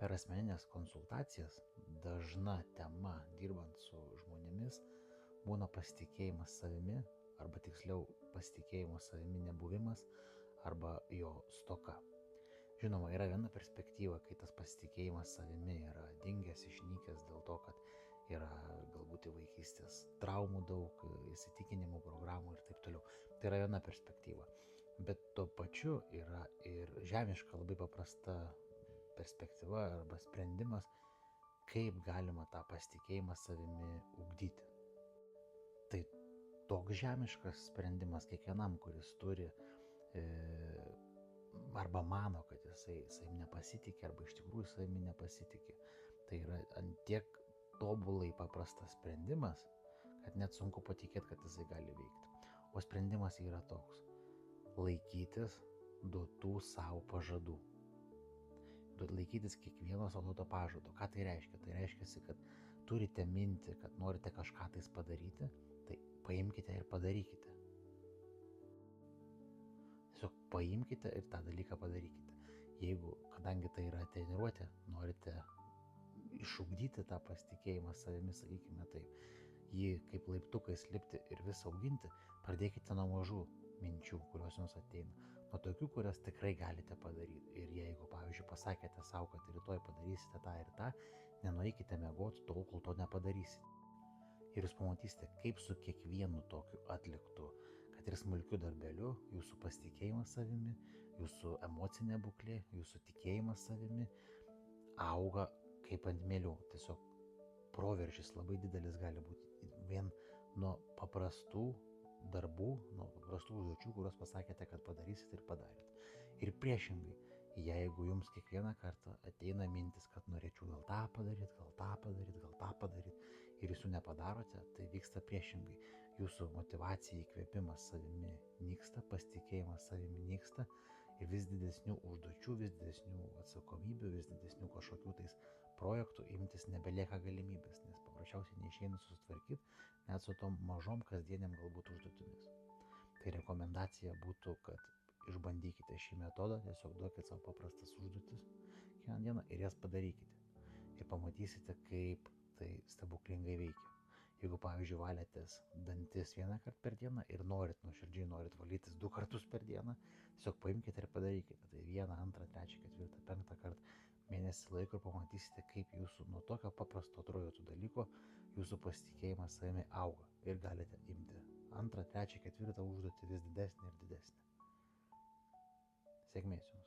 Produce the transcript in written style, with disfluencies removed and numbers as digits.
Per asmeninės konsultacijas dažna tema dirbant su žmonėmis būna pasitikėjimas savimi, arba tiksliau pasitikėjimo savimi nebuvimas, arba jo stoka. Žinoma, yra viena perspektyva, kai tas pasitikėjimas savimi yra dingęs, išnykęs dėl to, kad yra galbūt vaikystės traumų daug, įsitikinimų, programų ir taip toliau. Tai yra viena perspektyva. Bet tuo pačiu yra ir žemiška, labai paprasta perspektyva arba sprendimas, kaip galima tą pasitikėjimą savimi ugdyti. Tai toks žemiškas sprendimas kiekvienam, kuris turi arba mano, kad jisai nepasitikė, arba iš tikrųjų savimi nepasitikė. Tai yra antiek tobulai paprastas sprendimas, kad net sunku patikėti, kad jisai gali veikti. O sprendimas yra toks: laikytis duotų savo pažadų. Laikytis kiekvieno savo duoto pažado. Ką tai reiškia? Tai reiškia, kad turite mintį, kad norite kažką tais padaryti, tai paimkite ir padarykite. Tiesiog paimkite ir tą dalyką padarykite. Jeigu, kadangi tai yra treniruotė, norite išugdyti tą pasitikėjimą savimi, sakykime taip, jį kaip laiptukais lipti ir vis auginti, pradėkite nuo mažų minčių, kurios jums ateina, nuo tokių, kurias tikrai galite padaryti. Ir jeigu, pavyzdžiui, pasakėte savo, kad rytoj padarysite tą ir tą, nenueikite miegoti tol, kol to nepadarysite. Ir jūs pamatysite, kaip su kiekvienu tokiu atliktu, kad ir smulkiu darbeliu, jūsų pasitikėjimas savimi, jūsų emocinė būklė, jūsų tikėjimas savimi auga kaip ant mielių. Tiesiog proveržis labai didelis gali būti vien nuo paprastų darbų, nuo paprastų užduočių, kuriuos pasakėte, kad padarysit ir padarėt. Ir priešingai, jeigu jums kiekvieną kartą ateina mintis, kad norėčiau gal tą padaryti, ir jūs jų nepadarote, tai vyksta priešingai. Jūsų motyvacija, įkvėpimas savimi nyksta, pasitikėjimas savimi nyksta ir vis didesnių užduočių, vis didesnių atsakomybių, vis didesnių kažkokių tais projektų imtis nebelieka galimybės, nes paprasčiausiai neišeina susitvarkyti net su tom mažom kasdieniam galbūt užduotimis. Tai rekomendacija būtų, kad išbandykite šį metodą, tiesiog duokite savo paprastas užduotis kiekvieną dieną ir jas padarykite. Ir pamatysite, kaip tai stebuklingai veikia. Jeigu, pavyzdžiui, valėtės dantis vieną kartą per dieną ir nuoširdžiai norit valytis 2 kartus per dieną, tiesiog paimkite ir padarykite. Tai 1, 2, 3, 4, 5 kartą mėnesį laiko ir pamatysite, kaip jūsų nuo tokio paprasto atrodytų dalyko jūsų pasitikėjimas savimi auga ir galite imti 2, 3, 4 užduotį vis didesnį ir didesnį. Sėkmės jums.